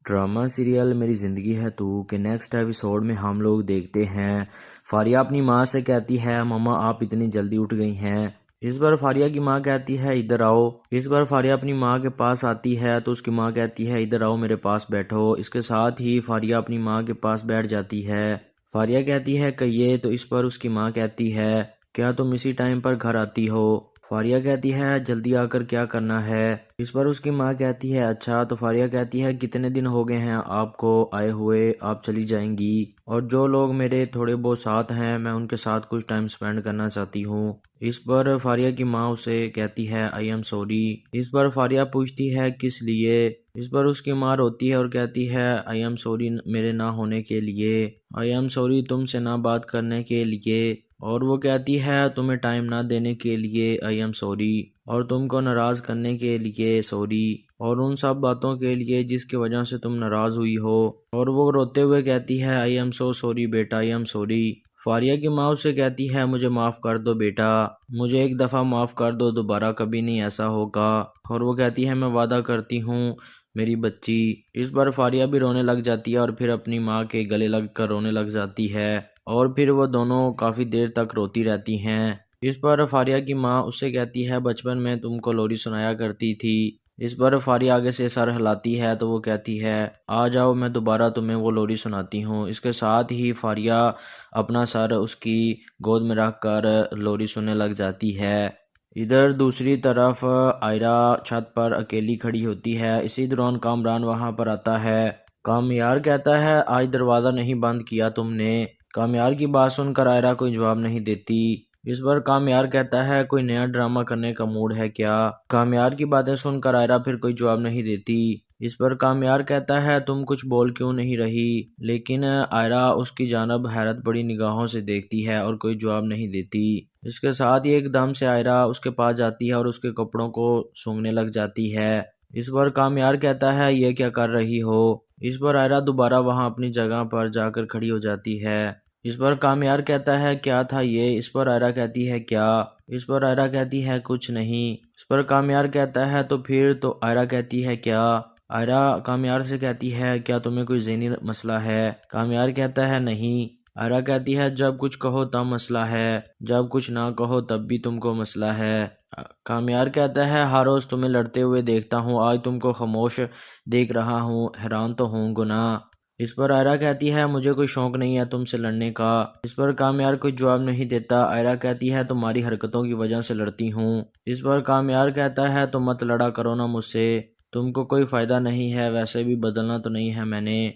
ड्रामा सीरियल मेरी ज़िंदगी है तू के नेक्स्ट एपिसोड में हम लोग देखते हैं फारिया अपनी माँ से कहती है मम्मा आप इतनी जल्दी उठ गई हैं। इस बार फारिया की माँ कहती है इधर आओ। इस बार फारिया अपनी माँ के पास आती है तो उसकी माँ कहती है इधर आओ मेरे पास बैठो। इसके साथ ही फारिया अपनी माँ के पास बैठ जाती है। फारिया कहती है कहिए। तो इस पर उसकी माँ कहती है क्या तुम इसी टाइम पर घर आती हो। फारिया कहती है जल्दी आकर क्या करना है। इस पर उसकी माँ कहती है अच्छा। तो फारिया कहती है कितने दिन हो गए हैं आपको आए हुए, आप चली जाएंगी, और जो लोग मेरे थोड़े बहुत साथ हैं मैं उनके साथ कुछ टाइम स्पेंड करना चाहती हूँ। इस पर फारिया की माँ उसे कहती है आई एम सॉरी। इस पर फारिया पूछती है किस लिए। इस पर उसकी माँ रोती है और कहती है आई एम सॉरी मेरे ना होने के लिए, आई एम सॉरी तुमसे ना बात करने के लिए, और वो कहती है तुम्हें टाइम ना देने के लिए आई एम सॉरी, और तुमको नाराज़ करने के लिए सॉरी, और उन सब बातों के लिए जिसकी वजह से तुम नाराज़ हुई हो। और वो रोते हुए कहती है आई एम सो सॉरी बेटा, आई एम सॉरी। फारिया की माँ उससे कहती है मुझे माफ़ कर दो बेटा, मुझे एक दफ़ा माफ़ कर दो, दोबारा कभी नहीं ऐसा होगा। और वो कहती है मैं वादा करती हूँ मेरी बच्ची। इस बार फारिया भी रोने लग जाती है और फिर अपनी माँ के गले लग कर रोने लग जाती है, और फिर वो दोनों काफ़ी देर तक रोती रहती हैं। इस पर फारिया की माँ उससे कहती है बचपन में तुमको लोरी सुनाया करती थी। इस पर फारिया आगे से सर हिलाती है तो वो कहती है आ जाओ, मैं दोबारा तुम्हें वो लोरी सुनाती हूँ। इसके साथ ही फारिया अपना सर उसकी गोद में रख कर लोरी सुनने लग जाती है। इधर दूसरी तरफ आयरा छत पर अकेली खड़ी होती है। इसी दौरान कामरान वहां पर आता है। कामयार कहता है आज दरवाज़ा नहीं बंद किया तुमने। कामयार की बात सुनकर आयरा कोई जवाब नहीं देती। इस पर कामयार कहता है कोई नया ड्रामा करने का मूड है क्या। कामयार की बातें सुनकर आयरा फिर कोई जवाब नहीं देती। इस पर कामयार कहता है तुम कुछ बोल क्यों नहीं रही, लेकिन आयरा उसकी जानब हैरत बड़ी निगाहों से देखती है और कोई जवाब नहीं देती। इसके साथ ही एकदम से आयरा उसके पास जाती है और उसके कपड़ों को सूंघने लग जाती है। इस पर कामयार कहता है ये क्या कर रही हो। इस पर आयरा दोबारा वहां अपनी जगह पर जाकर खड़ी हो जाती है। इस पर कामयार कहता है क्या था ये। इस पर आयरा कहती है क्या। इस पर आयरा कहती है कुछ नहीं। इस पर कामयार कहता है तो फिर, तो आयरा कहती है क्या। आयरा कामयार से कहती है क्या तुम्हें कोई ज़हनी मसला है। कामयार कहता है नहीं। आयरा कहती है जब कुछ कहो तब मसला है, जब कुछ ना कहो तब भी तुमको मसला है। कामयार कहता है हर रोज़ तुम्हें लड़ते हुए देखता हूँ, आज तुमको खामोश देख रहा हूँ, हैरान तो हूँ गुनाह। इस पर आयरा कहती है मुझे कोई शौक नहीं है तुमसे लड़ने का। इस पर कामयार कोई जवाब नहीं देता। आयरा कहती है तुम्हारी हरकतों की वजह से लड़ती हूँ। इस पर कामयार कहता है तुम मत लड़ा करो ना मुझसे, तुमको कोई फ़ायदा नहीं है, वैसे भी बदलना तो नहीं है मैंने।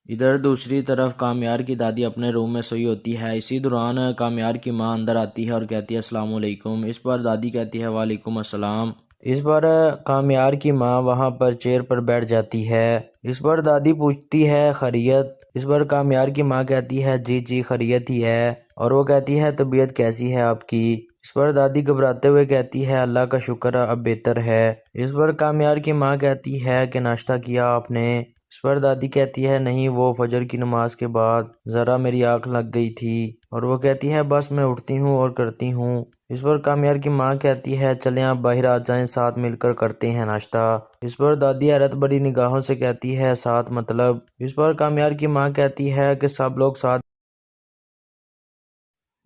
इधर दूसरी तरफ कामयार की दादी अपने रूम में सोई होती है। इसी दौरान कामयार की माँ अंदर आती है और कहती है अस्सलाम वालेकुम। इस पर दादी कहती है वालेकुम अस्सलाम। इस पर कामयार की माँ वहाँ पर चेयर पर बैठ जाती है। इस पर दादी पूछती है खैरियत। इस पर कामयार की माँ कहती है जी जी खैरियत ही है। और वो कहती है तबीयत कैसी है आपकी। इस पर दादी घबराते हुए कहती है अल्लाह का शुक्र अब बेहतर है। इस पर कामयार की माँ कहती है कि नाश्ता किया आपने। इस पर दादी कहती है नहीं, वो फजर की नमाज के बाद ज़रा मेरी आँख लग गई थी। और वो कहती है बस मैं उठती हूँ और करती हूँ। इस पर कामयार की माँ कहती है चलें आप बाहर आ जाएं, साथ मिलकर करते हैं नाश्ता। इस पर दादी हैरत बड़ी निगाहों से कहती है साथ मतलब। इस पर कामयार की माँ कहती है कि सब लोग साथ।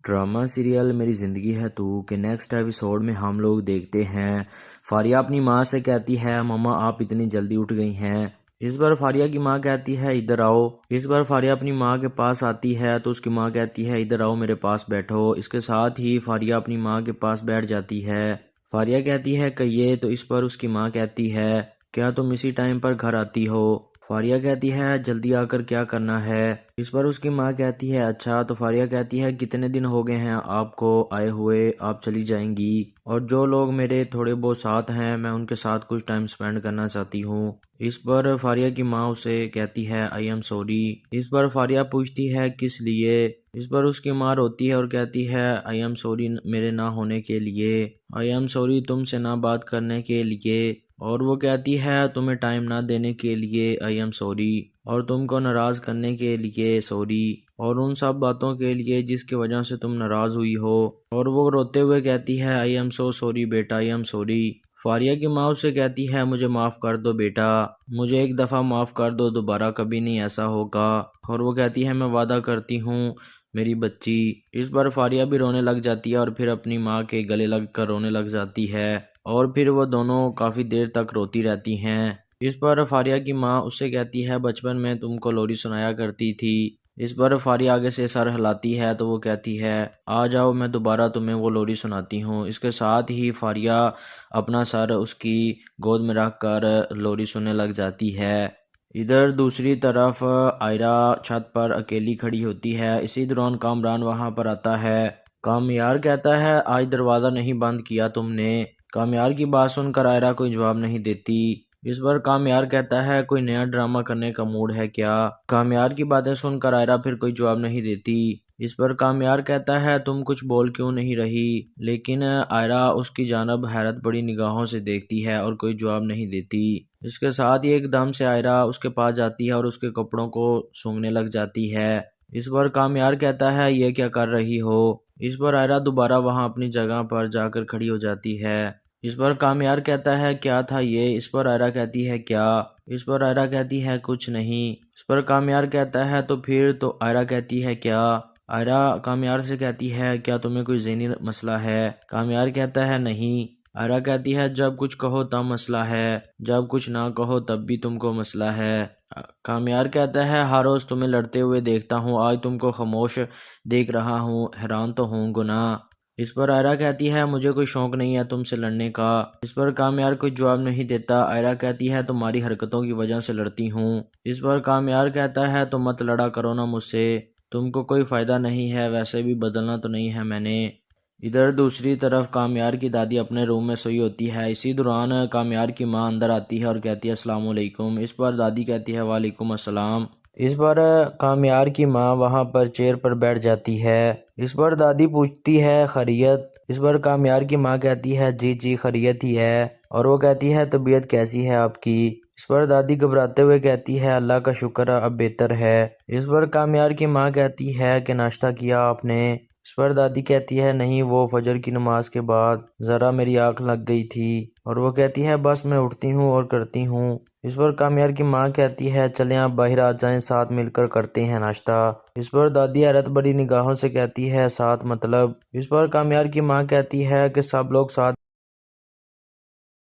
ड्रामा सीरियल मेरी ज़िंदगी है तू के नेक्स्ट एपिसोड में हम लोग देखते हैं फारिया अपनी माँ से कहती है मम्मा आप इतनी जल्दी उठ गई हैं। इस बार फारिया की माँ कहती है इधर आओ। इस बार फारिया अपनी माँ के पास आती है तो उसकी माँ कहती है इधर आओ मेरे पास बैठो। इसके साथ ही फारिया अपनी माँ के पास बैठ जाती है। फारिया कहती है कहिए, तो इस पर उसकी माँ कहती है क्या तुम इसी टाइम पर घर आती हो। फारिया कहती है जल्दी आकर क्या करना है। इस पर उसकी माँ कहती है अच्छा। तो फारिया कहती है कितने दिन हो गए हैं आपको आए हुए, आप चली जाएंगी, और जो लोग मेरे थोड़े बहुत साथ हैं मैं उनके साथ कुछ टाइम स्पेंड करना चाहती हूँ। इस पर फारिया की माँ उसे कहती है आई एम सॉरी। इस पर फारिया पूछती है किस लिए। इस पर उसकी माँ रोती है और कहती है आई एम सॉरी मेरे ना होने के लिए, आई एम सॉरी तुमसे ना बात करने के लिए, और वो कहती है तुम्हें टाइम ना देने के लिए आई एम सॉरी, और तुमको नाराज़ करने के लिए सॉरी, और उन सब बातों के लिए जिसकी वजह से तुम नाराज़ हुई हो। और वो रोते हुए कहती है आई एम सो सॉरी बेटा, आई एम सॉरी। फारिया की माँ उससे कहती है मुझे माफ़ कर दो बेटा, मुझे एक दफ़ा माफ़ कर दो, दोबारा कभी नहीं ऐसा होगा। और वो कहती है मैं वादा करती हूँ मेरी बच्ची। इस बार फारिया भी रोने लग जाती है और फिर अपनी माँ के गले लग कर रोने लग जाती है, और फिर वो दोनों काफ़ी देर तक रोती रहती हैं। इस पर फारिया की माँ उससे कहती है बचपन में तुमको लोरी सुनाया करती थी। इस पर फारिया आगे से सर हिलाती है तो वो कहती है आ जाओ, मैं दोबारा तुम्हें वो लोरी सुनाती हूँ। इसके साथ ही फारिया अपना सर उसकी गोद में रख कर लोरी सुनने लग जाती है। इधर दूसरी तरफ आयरा छत पर अकेली खड़ी होती है। इसी दौरान कामरान वहां पर आता है। कामयार कहता है आज दरवाज़ा नहीं बंद किया तुमने। कामयार की बात सुनकर आयरा कोई जवाब नहीं देती। इस पर कामयार कहता है कोई नया ड्रामा करने का मूड है क्या। कामयार की बातें सुनकर आयरा फिर कोई जवाब नहीं देती। इस पर कामयार कहता है तुम कुछ बोल क्यों नहीं रही, लेकिन आयरा उसकी जानब हैरत बड़ी निगाहों से देखती है और कोई जवाब नहीं देती। इसके साथ ही एकदम से आयरा उसके पास जाती है और उसके कपड़ों को सूंघने लग जाती है। इस पर कामयार कहता है ये क्या कर रही हो। इस पर आयरा दोबारा वहां अपनी जगह पर जाकर खड़ी हो जाती है। इस पर कामयार कहता है क्या था ये। इस पर आयरा कहती है क्या। इस पर आयरा कहती है कुछ नहीं। इस पर कामयार कहता है तो फिर, तो आयरा कहती है क्या। आयरा कामयार से कहती है क्या तुम्हें कोई ज़हनी मसला है। कामयार कहता है नहीं। आयरा कहती है जब कुछ कहो तब मसला है, जब कुछ ना कहो तब भी तुमको मसला है। कामयार कहता है हर रोज़ तुम्हें लड़ते हुए देखता हूँ, आज तुमको खामोश देख रहा हूँ, हैरान तो हूँ गुनाह। इस पर आयरा कहती है मुझे कोई शौक़ नहीं है तुमसे लड़ने का। इस पर कामयार कोई जवाब नहीं देता। आयरा कहती है तुम्हारी हरकतों की वजह से लड़ती हूँ। इस पर कामयार कहता है तुम मत लड़ा करो ना मुझसे, तुमको कोई फ़ायदा नहीं है, वैसे भी बदलना तो नहीं है मैंने। इधर दूसरी तरफ कामयार की दादी अपने रूम में सोई होती है। इसी दौरान कामयार की माँ अंदर आती है और कहती है अस्सलाम वालेकुम। इस पर दादी कहती है वालेकुम अस्सलाम। इस पर कामयार की माँ वहाँ पर चेयर पर बैठ जाती है। इस पर दादी पूछती है खैरियत। इस पर कामयार की माँ कहती है जी जी खैरियत ही है, और वो कहती है तबीयत कैसी है आपकी। इस पर दादी घबराते हुए कहती है अल्लाह का शुक्र अब बेहतर है। इस पर कामयार की माँ कहती है कि नाश्ता किया आपने। इस पर दादी कहती है नहीं, वो फजर की नमाज के बाद ज़रा मेरी आँख लग गई थी। और वो कहती है बस मैं उठती हूँ और करती हूँ। इस पर कामयार की माँ कहती है चलें आप बाहर आ जाएं, साथ मिलकर करते हैं नाश्ता। इस पर दादी हैरत बड़ी निगाहों से कहती है साथ मतलब। इस पर कामयार की माँ कहती है कि सब लोग साथ